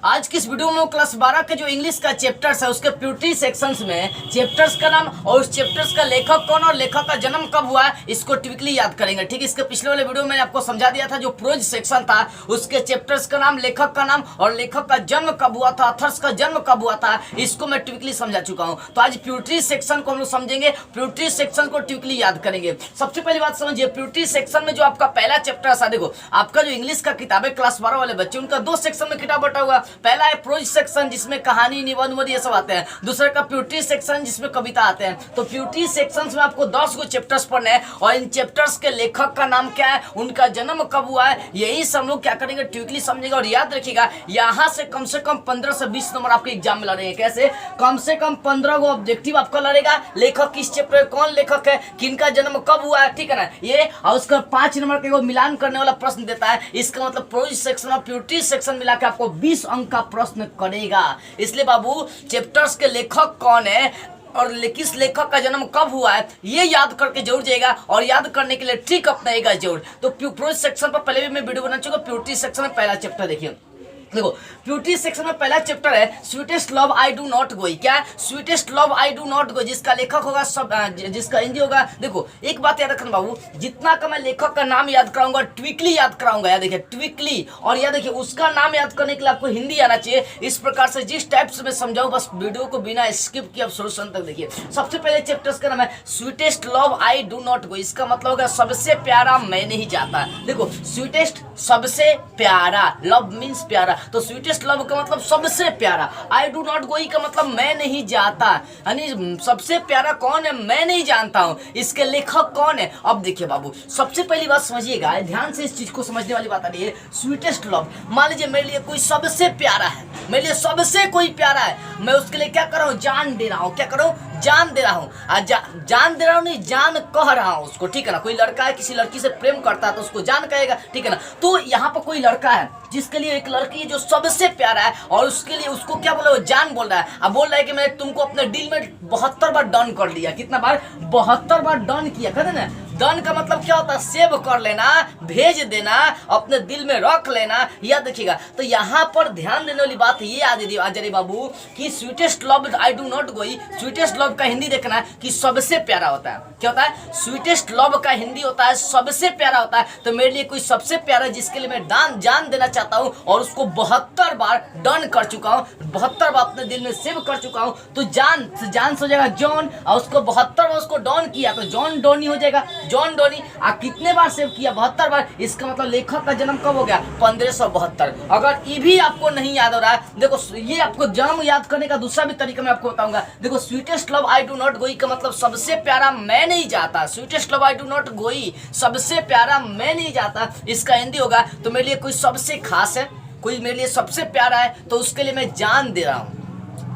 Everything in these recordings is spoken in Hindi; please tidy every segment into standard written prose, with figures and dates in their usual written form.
आज की इस वीडियो में क्लास 12 के जो इंग्लिश का चैप्टर्स है उसके प्यूरिटी सेक्शंस में चैप्टर्स का नाम और उस चैप्टर्स का लेखक कौन और लेखक का जन्म कब हुआ है इसको टिपिकली याद करेंगे। ठीक, इसके पिछले वाले वीडियो में मैंने आपको समझा दिया था जो प्रोज सेक्शन था उसके चैप्टर्स का नाम, लेखक का नाम और लेखक का जन्म कब हुआ था, ऑथर्स का जन्म कब हुआ था, इसको मैं टिपिकली समझा चुका हूँ। तो आज प्यूरिटी सेक्शन को हम लोग समझेंगे, प्यूरिटी सेक्शन को टिपिकली याद करेंगे। सबसे पहली बात समझिए, प्यूरिटी सेक्शन में जो आपका पहला चैप्टर है, देखो आपका जो इंग्लिश का किताब है क्लास 12 वाले बच्चे उनका दो सेक्शन में किताब बटा हुआ। पहला है प्रोज सेक्शन जिसमें कहानी, निबंध ये सब आते हैं। दूसरे का प्यूरिटी सेक्शन जिसमें कविता आते हैं। तो प्यूरिटी सेक्शन में आपको 10 गो चैप्टर्स पढ़ने हैं और इन चैप्टर्स के लेखक का नाम क्या है, उनका जन्म कब हुआ है, यही सब लोग क्या करेंगे ट्विकली समझेगा। और याद रखिएगा यहाँ से कम 15 से 20 नंबर आपके एग्जाम में लड़ेंगे। कैसे? कम से कम 15 गो ऑब्जेक्टिव आपका लड़ेगा। लेखक किस चैप्टर, कौन लेखक है, किनका जन्म कब हुआ है, ठीक है ना ये, और उसका 5 नंबर का मिलान करने वाला प्रश्न देता है। इसका मतलब प्रोज सेक्शन और प्यूरिटी सेक्शन मिला के आपको 20 अंक का प्रश्न करेगा। इसलिए बाबू चैप्टर्स के लेखक कौन है और किस लेखक का जन्म कब हुआ है ये याद करके जरूर जाएगा और याद करने के लिए ट्रिक अपनाएगा जरूर। तो प्रोज सेक्शन पर पहले भी मैं वीडियो बना चुका। प्यूरिटी सेक्शन में पहला चैप्टर देखिए, देखो प्यूरिटी सेक्शन में पहला चैप्टर है sweetest love I do not गोई। क्या? Sweetest love I do not गोई, जिसका लेखक होगा सब, जिसका हिंदी होगा। देखो एक बात याद रखना बाबू, जितना का मैं लेखक का नाम याद कराऊंगा ट्विकली याद कराऊंगा। याद देखिए ट्विकली, और याद देखिए उसका नाम याद करने के लिए आपको हिंदी आना चाहिए। इस प्रकार से जिस टाइप से मैं समझाऊं बस वीडियो को बिना स्किप किए आप सोल्यूशन तक देखिए। सबसे पहले चैप्टर्स का नाम है sweetest love I do not गोई। इसका मतलब होगा सबसे प्यारा मैं नहीं जाता। देखो स्वीटेस्ट सबसे प्यारा, लव मीन्स प्यारा, तो स्वीटेस्ट लव का मतलब सबसे प्यारा। आई डू नॉट गोई का मतलब मैं नहीं जाता, यानी सबसे प्यारा कौन है मैं नहीं जानता हूं। इसके लेखक कौन है? अब देखिए बाबू सबसे पहली बात समझिएगा, ध्यान से इस चीज को समझने वाली बात आ रही है। स्वीटेस्ट लव, मान लीजिए मेरे लिए कोई सबसे प्यारा है, मेरे लिए सबसे कोई प्यारा है, मैं उसके लिए क्या कर रहा हूँ, जान दे रहा हूँ। क्या करो? जान दे रहा हूँ। जान दे रहा हूँ नहीं, जान कह रहा हूँ उसको, ठीक है ना। कोई लड़का है किसी लड़की से प्रेम करता है तो उसको जान कहेगा, ठीक है ना। तो यहाँ पर कोई लड़का है जिसके लिए एक लड़की जो सबसे प्यारा है और उसके लिए उसको क्या बोला, वो जान बोल रहा है। अब बोल रहा है कि मैंने तुमको अपने दिल में 72 बार डन कर लिया। कितना बार? 72 बार डन किया। कहते ना डन का मतलब क्या होता है, सेव कर लेना, भेज देना, अपने दिल में रख लेना। याद देखिएगा। तो यहाँ पर ध्यान देने वाली बात ये आ जाए बाबू कि sweetest love I do not गोई, स्वीटेस्ट लव का हिंदी देखना है कि सबसे प्यारा होता है। क्या होता है? स्वीटेस्ट लव का हिंदी होता है सबसे प्यारा होता है। तो मेरे लिए कोई सबसे प्यारा जिसके लिए मैं जान देना चाहता हूँ और उसको 72 बार डन कर चुका हूँ, 72 बार अपने दिल में सेव कर चुका हूँ, तो जान से हो जाएगा जॉन, और उसको 72 बार उसको डॉन किया तो जॉन डोनी हो जाएगा। John Donne. कितने बार सेव किया? 72 बार। इसका मतलब लेखक का जन्म कब हो गया? 1572। अगर ये भी आपको नहीं याद हो रहा है, देखो ये आपको जन्म याद करने का दूसरा भी तरीका मैं आपको बताऊंगा। देखो sweetest love I do not गोई का मतलब सबसे प्यारा मैं नहीं जाता। Sweetest love I do not गोई, सबसे प्यारा मैं नहीं जाता। इसका हिंदी होगा तो मेरे लिए कोई सबसे खास है, कोई मेरे लिए सबसे प्यारा है तो उसके लिए मैं जान दे रहा हूँ।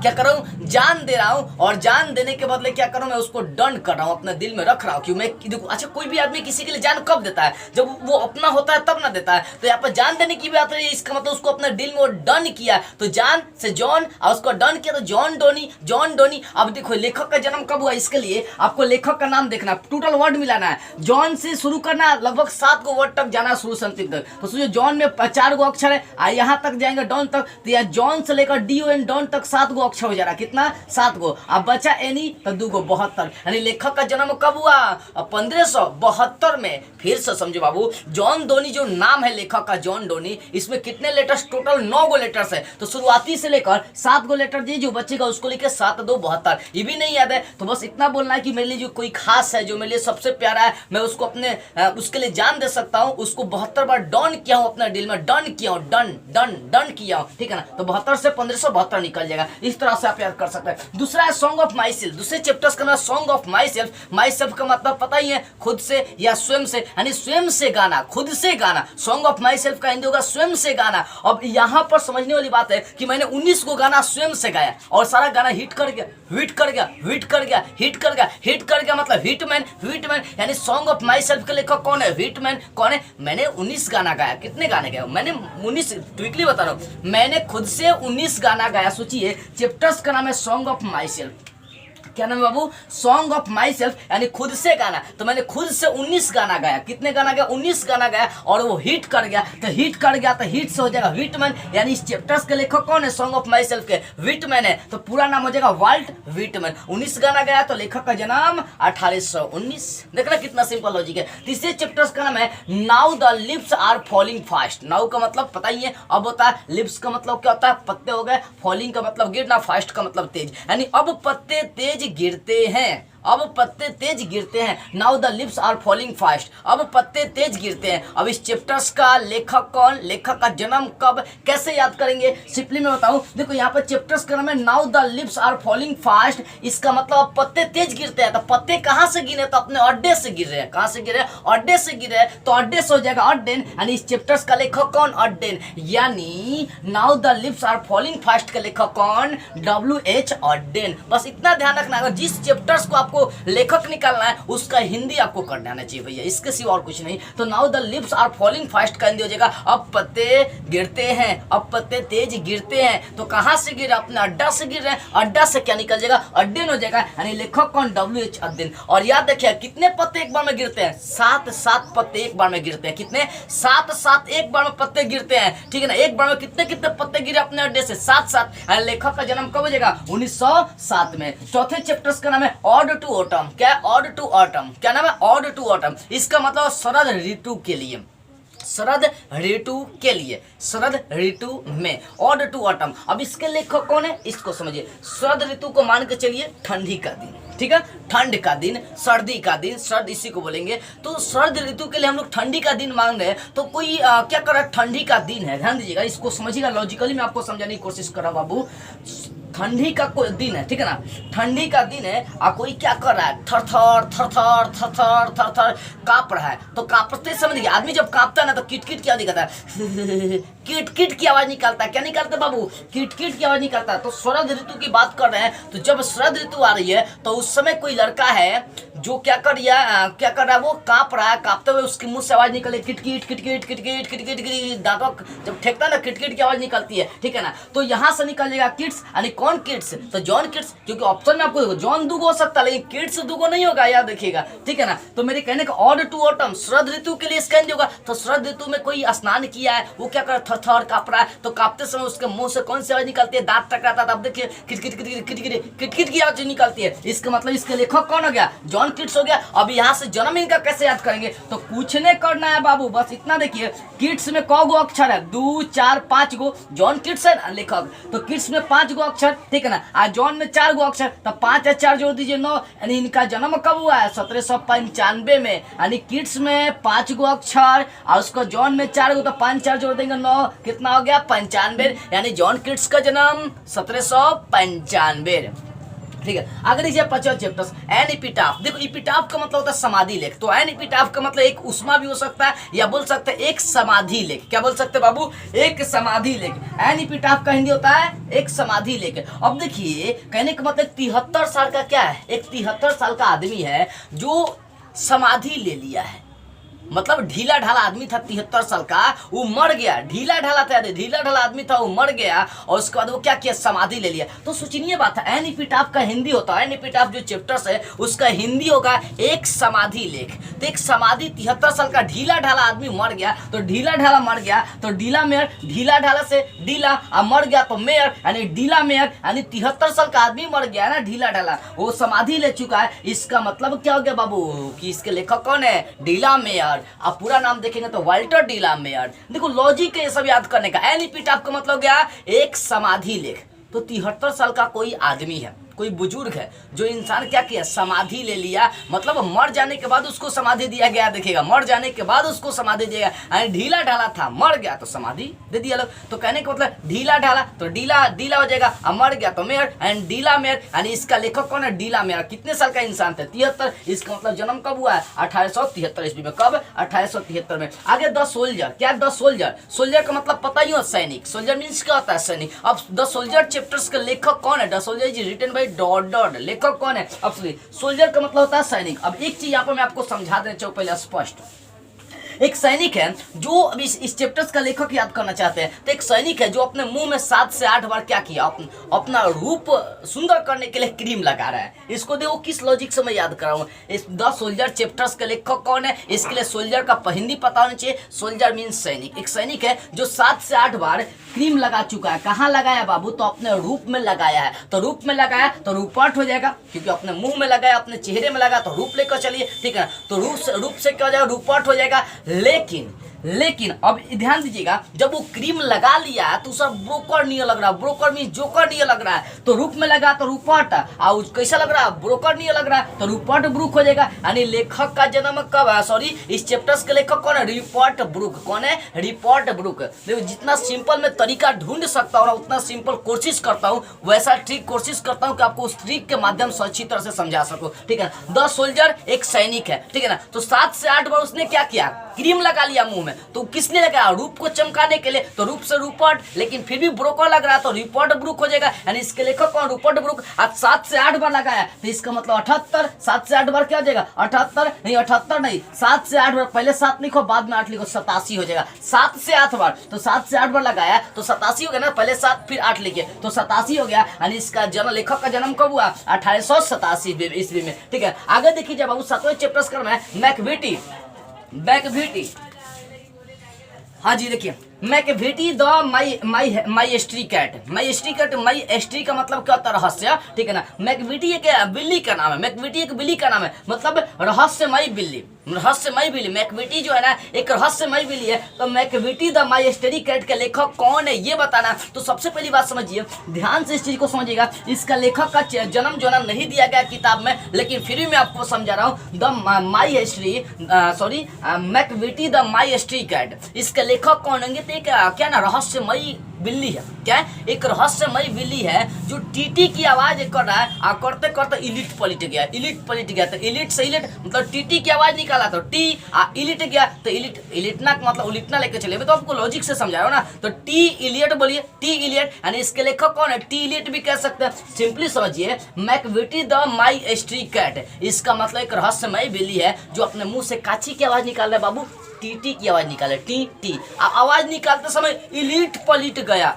क्या कर रहा हूँ? जान दे रहा हूँ, और जान देने के बदले क्या कर रहा हूँ, मैं उसको डन कर रहा हूँ, अपने दिल में रख रहा हूँ। क्यों? मैं देखो अच्छा कोई भी आदमी किसी के लिए जान कब देता है? जब वो अपना होता है तब ना देता है। तो यहाँ पर जान देने की बात है, इसका मतलब उसको अपने दिल में वो डन किया। तो जान से जॉन और उसको डन किया तो जॉन डोनी, जॉन डोनी। अब देखो लेखक का जन्म कब हुआ, इसके लिए आपको लेखक का नाम देखना, टोटल वर्ड मिलाना है। जॉन से शुरू करना, लगभग 7 गो वर्ड तक जाना शुरू से अंतिम तक। तो सोचो जॉन में 4 गो अक्षर है, यहाँ तक जाएंगे डॉन तक, तो यहाँ जॉन से लेकर DON डॉन तक 7 गो अक्षर हो जा रहा है। कितना? 7 गो। अब बचा एनी तो 2 गो, 72। यानी लेखक का जन्म कब हुआ? 1572 में। फिर से समझो बाबू, जॉन डोनी जो नाम है लेखक का, जॉन डोनी, इसमें कितने लेटर्स? टोटल 9 गो लेटर्स है। तो शुरुआती से लेकर 7 गो लेटर जो बचेगा उसको लेकर 7 2 72। ये भी नहीं याद है तो बस इतना बोलना है कि मेरे लिए जो कोई खास है, जो मेरे लिए सबसे प्यारा है, मैं उसको अपने उसके लिए जान दे सकता हूँ, उसको 72 बार डन किया हूँ, अपने दिल में डन किया हूँ, डन किया हूँ, ठीक है ना। तो 72 से 1572 निकल जाएगा। इस तरह से आप याद कर सकते हैं। दूसरा है सॉन्ग ऑफ माई सेल्फ। दूसरे चैप्टर्स का नाम song of my self. My self का मतलब पता ही है, खुद से या स्वयं से, यानी स्वयं से गाना, खुद से गाना। सॉन्ग ऑफ माई सेल्फ का हिंदी होगा स्वयं से गाना। अब यहाँ पर समझने वाली बात है कि मैंने 19 को गाना स्वयं से गाया और सारा गाना हिट कर गया, हिट कर गया, हिट कर गया, हिट कर गया, हिट कर गया, मतलब हिटमैन, हिटमैन। यानी सॉन्ग ऑफ माई सेल्फ के लेखक कौन है? हिटमैन। कौन है? मैंने 19 गाना गाया। कितने गाने गाए? मैंने 19, ट्विकली बता रहा हूँ, मैंने खुद से 19 गाना गाया। सोचिए चैप्टर्स का नाम है सॉन्ग ऑफ माई सेल्फ। क्या नाम है बाबू? सॉन्ग ऑफ माई सेल्फ, यानी खुद से गाना। तो मैंने खुद से 19 गाना गाया। कितने गाना गाया? 19 गाना गाया, और वो हिट कर गया। तो हिट कर गया तो हिट से हो जाएगा विटमैन, यानी इस चैप्टर्स के लेखक कौन है? सॉन्ग ऑफ माई सेल्फ के विटमैन है। तो पूरा नाम हो जाएगा वाल्ट विटमैन। 19 गाना गाया तो लेखक का जन्म 1819। देखना कितना सिंपल लॉजिक है। तीसरे चैप्टर्स का नाम है now the leaves are falling fast. Now का मतलब पता ही है, अब होता है। लिप्स का मतलब क्या होता है? पत्ते हो गए। फॉलिंग का मतलब गिरना, फास्ट का मतलब तेज, यानी अब पत्ते तेज गिरते हैं। अब पत्ते तेज गिरते हैं। Now the leaves are falling fast, अब पत्ते तेज गिरते हैं। अब इस चैप्टर्स का लेखक कौन? लेखक का जन्म कब, कैसे याद करेंगे? सिंपली मैं बताऊं, देखो यहाँ पर चैप्टर्स का नाम है now the leaves are falling fast. इसका मतलब अब पत्ते तेज गिरते हैं। तो पत्ते कहाँ से गिरे? तो अपने अड्डे से गिर रहे हैं। कहाँ से गिरे? अड्डे से गिरे। तो अड्डे से हो जाएगा अड्डेन, यानी इस चैप्टर्स का लेखक कौन? अड्डेन। यानी now the leaves are falling fast का लेखक कौन? WH अड्डेन। बस इतना ध्यान रखना, अगर जिस चैप्टर्स को आपको लेखक निकालना है उसका हिंदी आपको कर देना चाहिए भैया, इसके सिवा और कुछ नहीं। तो now the leaves are falling fast का हिंदी हो जाएगा अब पत्ते गिरते हैं, अब पत्ते तेज गिरते हैं। तो कहां से गिर? अपने अड्डा से गिर रहे हैं। अड्डा से क्या निकल जाएगा? अड्डेन हो जाएगा, यानी लेखक कौन? WH अड्डेन। और याद रखिए कितने पत्ते एक बार में गिरते हैं? 7 पत्ते एक बार में गिरते हैं। कितने? 7 एक बार में पत्ते गिरते हैं, ठीक है ना। एक बार में कितने कितने पत्ते गिरे अपने अड्डे से? 7। लेखक का जन्म कब हो जाएगा? 1907 में। चौथे चैप्टर्स का नाम है ऑड टू ऑटम। क्या? Ode to autumn. क्या नाम है? Ode to autumn. इसका मतलब शरद ऋतु के लिए, शरद ऋतु के लिए, शरद ऋतु में, ऑड टू ऑटम। अब इसके लेखक कौन है? इसको समझिए। शरद ऋतु को मान के चलिए ठंडी का दिन, ठीक है, ठंड का दिन, सर्दी का दिन, सर्द इसी को बोलेंगे। तो शरद ऋतु के लिए हम लोग ठंडी का दिन मान रहे हैं। तो कोई क्या कर रहा है? ठंडी का दिन है, ध्यान दीजिएगा, इसको समझिएगा। लॉजिकली मैं आपको समझाने की कोशिश कर रहा हूं बाबू। ठंडी का कोई दिन है, ठीक है ना, ठंडी का दिन है, और कोई क्या कर रहा है? थर थर थर थर थर थर थर थर कांप रहा है। तो कांपते समझिए, आदमी जब कांपता है ना तो किट किट की आवाज निकलता है। किट किट की आवाज निकालता है। क्या निकालता है बाबू? किट किट की आवाज निकालता है। तो शरद ऋतु की बात कर रहे हैं। तो जब शरद ऋतु आ रही है तो उस समय कोई लड़का है जो क्या कर रहा है? वो कांप रहा है। कांपते हुए उसके मुंह से आवाज निकले kit kit kit kit kit kit kit kit kit. दांतों जब ठेकता है ना, किट किट की आवाज निकलती है, ठीक है ना। तो यहाँ से निकल जाएगा किड्स, यानी कौन किड्स? तो जॉन किड्स, क्योंकि ऑप्शन में आपको जॉन दुगो हो सकता है, लेकिन किड्स दुगो नहीं होगा, याद रखिएगा, ठीक है ना। तो मेरे कहने का ऑड टू ऑटम, शरद ऋतु के लिए इसका हिंदी होगा। तो शरद ऋतु में कोई स्नान किया है, वो क्या कर रहा है? थर थर कांप रहा है। तो कांपते समय उसके मुंह से कौन सी आवाज निकलती है? दांत टकराता है। अब देखिए kit kit kit kit kit kit kit kit की आवाज निकलती है। इसका मतलब इसके लेखक कौन हो गया? जॉन किड्स हो गया। अब यहाँ से जन्म इनका कैसे याद करेंगे? तो कुछ नहीं करना है बाबू, बस इतना देखिए, किड्स में कौ गो अक्षर है? 2 4 5 गो। जॉन किड्स है ना लेखक, तो किड्स में 5 गो अक्षर, ठीक है ना। आज जॉन में 4 गो अक्षर, तो 5 और 4 जोड़ दीजिए 9, यानी इनका जन्म कब हुआ है? 1795 में। यानी किड्स में 5 गो अक्षर और उसको जॉन में 4 गो, तो 5 4 जोड़ देंगे 9, कितना हो गया? 95। यानी जॉन किड्स का जन्म 1795, ठीक है। अगर इसे 50 चैप्टर्स एन इपिटाफ। देखो इपिटाफ का मतलब होता है समाधि लेख। तो एन इपिटाफ का मतलब एक उस्मा भी हो सकता है, या बोल सकते हैं एक समाधि लेख। क्या बोल सकते हैं बाबू? एक समाधि लेख। एन इपिटाफ का हिंदी होता है एक समाधि लेख। अब देखिए कहने का मतलब 73 साल का क्या है? एक 73 साल का आदमी है जो समाधि ले लिया है, मतलब ढीला ढाला आदमी था 73 साल का, वो मर गया। ढीला ढाला था, ढीला ढाला आदमी था, वो मर गया, और उसके बाद वो क्या किया? समाधि ले लिया। तो सोचनीय बात है, एन इपिटाफ का हिंदी होता है, एन इपिटाफ जो चैप्टर्स है उसका हिंदी होगा एक समाधि लेख। तो एक समाधि, 73 साल का ढीला ढाला आदमी मर गया, तो ढीला ढाला मर गया तो ढीला मेयर, ढीला ढाला से ढीला, और मर गया तो मेयर, यानी ढीला मेयर, यानी 73 साल का आदमी मर गया ना ढीला ढाला, वो समाधि ले चुका है। इसका मतलब क्या हो गया बाबू? कि इसके लेखक कौन है? डीला मेयर। आप पूरा नाम देखेंगे तो वाल्टर डीला मेयर। देखो लॉजिक है ये सब याद करने का। एन इपिटाफ का मतलब क्या? एक समाधि लेख। तो 73 साल का कोई आदमी है, कोई बुजुर्ग है, जो इंसान क्या किया? समाधि ले लिया, मतलब मर जाने के बाद उसको समाधि दिया गया। देखिएगा, मर जाने के बाद उसको समाधि दिया गया, यानी ढीला ढाला था, मर गया तो समाधि दे दिया लोग। तो कहने का मतलब ढीला ढाला तो डीला डीला हो जाएगा, और मर गया तो मेयर, एंड डीला मेयर, यानी इसका लेखक कौन है? डीला मेयर। कितने साल का इंसान था? 73। इसका मतलब जन्म कब हुआ है? 1873 ईस्वी में। कब? 1873 में। आगे द सोल्जर। क्या द सोल्जर? सोल्जर का मतलब पता ही हो, सैनिक। सोल्जर मीन्स क्या होता है? सैनिक। अब द सोल्जर चैप्टर्स का लेखक कौन है? The soldier is written by dot dot. लेखक कौन है? अब सोल्जर का मतलब होता है सैनिक। अब एक चीज यहाँ पर मैं आपको समझा देना चाहूँ पहले स्पष्ट। एक सैनिक है जो अभी इस चैप्टर्स का लेखक याद करना चाहते हैं, तो एक सैनिक है जो अपने मुंह में 7 से 8 बार क्या किया, अपना रूप सुंदर करने के लिए क्रीम लगा रहा है। इसको देखो किस लॉजिक से मैं याद कर रहा हूँ। इस द सोल्जर चैप्टर्स के लेखक कौन है, इसके लिए सोल्जर का हिंदी पता होना चाहिए। सोल्जर मीन्स सैनिक। एक सैनिक है जो 7 से 8 बार क्रीम लगा चुका है। कहाँ लगाया बाबू, तो अपने रूप में लगाया है। तो रूप में लगाया तो रूपाट हो जाएगा, क्योंकि अपने मुंह में लगाया, अपने चेहरे में लगा, तो रूप लेकर चलिए, ठीक है। तो रूप से क्या हो जाएगा, रूपाट हो जाएगा। लेकिन अब ध्यान दीजिएगा, जब वो क्रीम लगा लिया है तो सब ब्रोकर नहीं लग रहा। ब्रोकर मीन जोकर नहीं लग रहा है। तो रूप में लगा तो रूपट, और कैसा लग रहा है, ब्रोकर नहीं लग रहा है, तो रूपट ब्रुक हो जाएगा। यानी लेखक का जन्म कब है, सॉरी इस चैप्टर्स के लेखक कौन है, रिपोर्ट ब्रुक। कौन है, रिपोर्ट ब्रुक। देखो जितना सिंपल मैं तरीका ढूंढ सकता हूँ उतना सिंपल कोशिश करता हूँ, वैसा ट्रिक कोशिश करता हूँ कि आपको उस ट्रिक के माध्यम से अच्छी तरह से समझा सकूं, ठीक है। द सोल्जर एक सैनिक है, ठीक है ना। तो 7 से 8 बार उसने क्या किया, क्रीम लगा लिया मुंह में। तो किसने लगाया, रूप को चमकाने के लिए, तो रूप से रूपट, लेकिन फिर भी ब्रोकर लग रहा है, तो रिपोर्ट ब्रुक हो जाएगा। यानी इसके लेखक कौन, रूपट ब्रुक। आज 7 से 8 बार लगाया तो इसका मतलब 78। 7 से 8 बार क्या हो जाएगा, 78 नहीं, 78 नहीं, 7 से 8 बार, पहले 7 लिखो बाद में 8 लिखो, 87 हो जाएगा। 7 से 8 बार, तो 7 से 8 बार लगाया तो 87 हो गया ना, पहले 7 फिर 8 लिखे तो 87 हो गया। यानी इसका जन्म, लेखक का जन्म कब हुआ, 1887 ईस्वी में, ठीक है। आगे देखिए जब बाबू 7वें चैप्टर का नाम है मैकबेटी। हाँ जी देखिए, मैकबेटी द माई एस्ट्री का मतलब क्या होता है, रहस्य, ठीक है ना। मैकबेटी एक बिल्ली का नाम है, मैकबेटी एक बिल्ली का नाम है, मतलब रहस्यमयी बिल्ली। मैकबेटी जो है ना एक रहस्यमयी बिल्ली है। तो मैकबेटी द माई कैट के लेखक कौन है ये बताना। तो सबसे पहली बात समझिए, ध्यान से इस चीज को समझिएगा, इसका लेखक का जन्म जो है नहीं दिया गया किताब में, लेकिन फिर भी मैं आपको समझा रहा हूँ। मैकबेटी द माई कैट, इसके लेखक कौन होंगे, तो क्या ना रहस्यमयी बिल्ली है। क्या है, एक रहस्यमयी बिल्ली है जो टीटी की आवाज कर रहा है, और करते करते इलिट पलट गया। तो इलिट से इलिट मतलब टीटी की आवाज निकाला तो टी, इलिट गया तो इलिटना मतलब उलिटना लेके चले। तो आपको लॉजिक से समझाया ना। तो टी इलियट बोलिए, टी इलियट, यानी इसके लेखक कौन है, टी इलियट भी कह सकते हैं। सिंपली समझिए, मैकबेटी द माई एस्ट्री कैट, इसका मतलब एक रहस्यमयी बिल्ली है जो अपने मुंह से काची की आवाज निकाल रहा है बाबू, टी की आवाज निकाले, टी। आवाज निकालते समय इलिट पलट गया,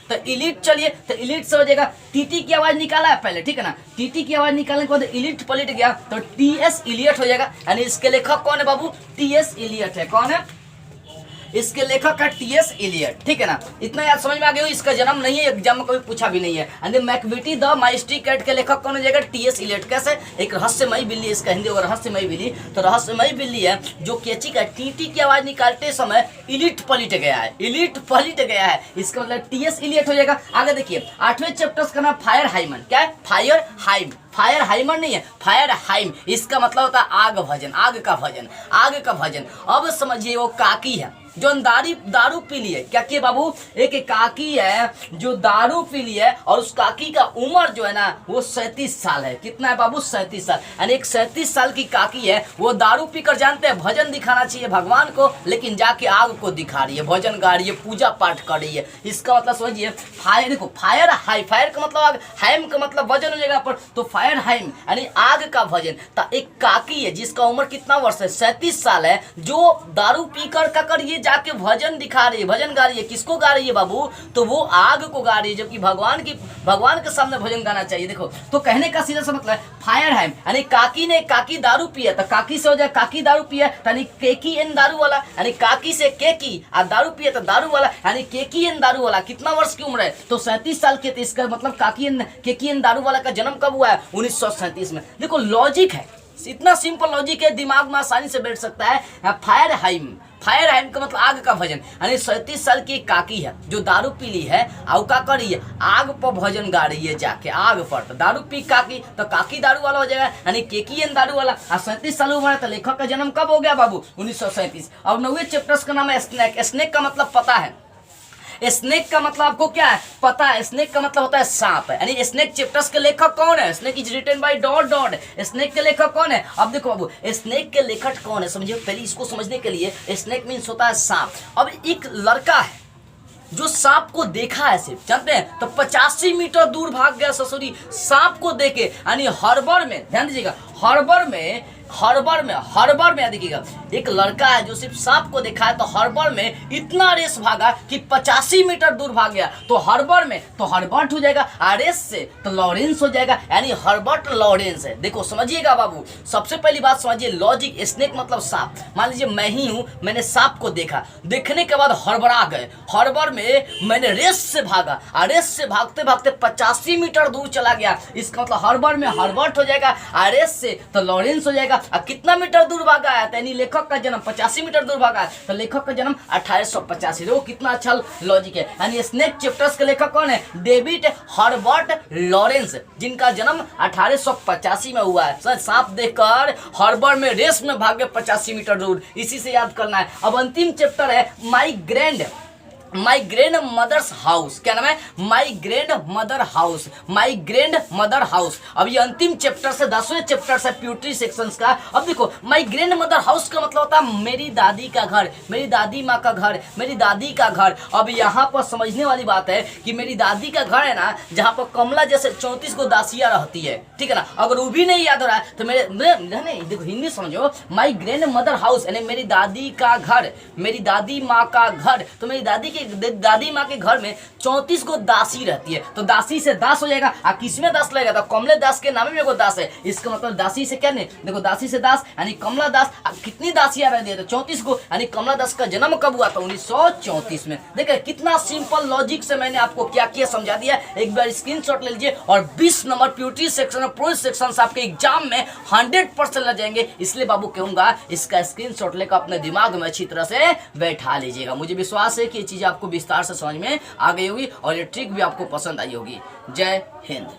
तो इलिट चलिए, तो इलिट से हो जाएगा, टीटी की आवाज निकाला है पहले, ठीक है ना। टीटी की आवाज निकालने के बाद इलिट पलट गया तो टीएस इलियट हो जाएगा। यानी इसके लेखक कौन है बाबू, टीएस इलियट है। कौन है, इसके लेखक का टीएस इलियट, ठीक है ना। इतना याद समझ में आ गया। इसका जन्म नहीं है, एग्जाम में कभी पूछा भी नहीं है। मैकबेटी द माई कैट के लेखक कौन हो जाएगा, टीएस इलियट। कैसे, एक रहस्यमयी बिल्ली, इसका हिंदी होगा रहस्यमयी बिल्ली। तो रहस्यमयी बिल्ली है जो केची का टीटी की आवाज निकालते समय इलिट पलट गया है, इसका मतलब टीएस इलियट हो जाएगा। आगे देखिए 8वें चैप्टर का नाम फायर हाइमन। क्या है, फायर हाइमन नहीं है, फायर हाइम, इसका मतलब होता है आग का भजन। अब समझिए वो काकी है जो दारू पी ली है। क्या किए बाबू, एक काकी है जो दारू पी ली है, और उस काकी का उम्र जो है ना वो 37 साल है। कितना है बाबू, 37 साल। यानी एक 37 साल की काकी है, वो दारू पीकर, जानते हैं भजन दिखाना चाहिए भगवान को, लेकिन जाके आग को दिखा रही है, भजन गा रही है, पूजा पाठ कर रही है। इसका मतलब समझिए, फायर, देखो फायर का मतलब आग, हाइम का मतलब भजन हो जाएगा पर, तो फायर हाइम यानी आग का भजन। तो एक काकी है जिसका उम्र कितना वर्ष है, 37 साल है, जो दारू पीकर ये जाके भजन दिखा रही है, भजन गा रही है। किसको गा रही है बाबू, तो वो आग को गा रही है, जबकि भगवान के सामने भजन गाना चाहिए। देखो, तो कहने का सीधा सा मतलब फायर है, यानी काकी दारू पिया, तो काकी से हो जाए काकी दारू पिया, यानी केकी एन दारू वाला, यानी काकी से केकी, और दारू पिया तो दारू वाला, यानी केकी एन दारू वाला। कितना वर्ष की उम्र है, तो 37 साल के। इसका मतलब केकी एन दारू वाला का जन्म कब हुआ है, 1937 में। देखो लॉजिक है, इतना सिंपल लॉजिक है, दिमाग में आसानी से बैठ सकता है। फायर हाइम का मतलब आग का भजन, यानी 37 साल की काकी है जो दारू पी ली है, और क्या कर रही है, आग पर भजन गा रही है, जाके आग पर। तो दारू पी काकी, तो काकी दारू वाला हो जाएगा, यानी केकीएन दारू वाला। 37 साल उम्र है, तो लेखक का जन्म कब हो गया बाबू, 1937। और 9वें चैप्टर का नाम है स्नेक। स्नेक का मतलब पता है, स्नेक का मतलब आपको क्या है, पता है। स्नेक का मतलब होता है सांप, यानी स्नेक चैप्टर्स के लेखक कौन है, snake is written by ... snake के लेखक कौन है। अब देखो बाबू, स्नेक के लेखक कौन है समझिए पहले। इसको समझने के लिए, स्नेक मीन्स होता है सांप। अब एक लड़का है जो सांप को देखा है, सिर्फ जानते हैं, तो 85 मीटर दूर भाग गया ससुरी सांप को देखे। यानी हर्बर में, ध्यान दीजिएगा, हर्बर में देखिएगा, एक लड़का है जो सिर्फ सांप को देखा है, तो हर्बर में इतना रेस भागा कि 85 मीटर दूर भाग गया। तो हर्बर में तो हर्बर्ट हो जाएगा, रेस से तो लॉरेंस हो जाएगा, यानी हर्बर्ट लॉरेंस है। देखो समझिएगा बाबू, सबसे पहली बात समझिए लॉजिक। स्नेक मतलब सांप। मान लीजिए मैं ही हूं, मैंने सांप को देखा, देखने के बाद हड़बड़ा गए, हर्बर में मैंने रेस से भागा, रेस से भागते भागते 85 मीटर दूर चला गया। इसका मतलब हर्बर में हर्बर्ट हो जाएगा, रेस से तो लॉरेंस हो जाएगा। कितना मीटर दूर भागा है, यानी लेखक का जन्म 85 मीटर दूर भागा है, तो लेखक का जन्म 1885। देखो कितना अच्छा लॉजिक है। यानी स्नेक चैप्टर्स के लेखक कौन है? डेविड हर्बर्ट लॉरेंस, जिनका जन्म 1885 में हुआ है। सर सांप देखकर हर्बर में रेस में भागे 85 मीटर दूर, इसी से याद करना है। अब अंतिम चैप्टर है माई ग्रैंड मदर्स हाउस। क्या नाम है? My grand mother house, my grand mother house. अब ये अंतिम चैप्टर से 10वें चैप्टर से प्यूटरी सेक्शंस का। अब देखो माई ग्रैंड मदर हाउस का मतलब होता है मेरी दादी का घर, मेरी दादी माँ का घर, मेरी दादी का घर। अब यहाँ पर समझने वाली बात है कि मेरी दादी का घर है ना, जहाँ पर कमला जैसे 34 को दासियाँ रहती है, ठीक है ना। अगर वो भी नहीं याद हो रहा है तो नहीं, देखो हिंदी समझो। माई ग्रैंड मदर हाउस यानी मेरी दादी का घर, मेरी दादी माँ का घर। तो मेरी दादी माँ के घर में 34 को दासी रहती है, तो दासी से दास हो जाएगा। किसमें दास लगेगा? तो कमला दास के नाम में एगो दास है। इसका मतलब दासी से क्या नहीं, देखो दासी से दास यानी कमला दास। कितनी दासियां रहती है? तो 34 को। यानी कमला दास का जन्म कब हुआ? तो 1934 में। देखिए कितना सिंपल लॉजिक से मैंने आपको क्या किया समझा दिया। एक बार स्क्रीनशॉट ले लीजिए। और 20 नंबर प्यूटरी सेक्शन और प्रोज सेक्शन आपके एग्जाम में 100% लग जाएंगे। इसलिए बाबू कहूंगा इसका स्क्रीनशॉट लेकर अपने दिमाग में अच्छी तरह से बैठा लीजिएगा। मुझे विश्वास है कि ये चीजें आपको विस्तार से समझ में आ गई होगी और ये ट्रिक भी आपको पसंद आई होगी। जय हिंद।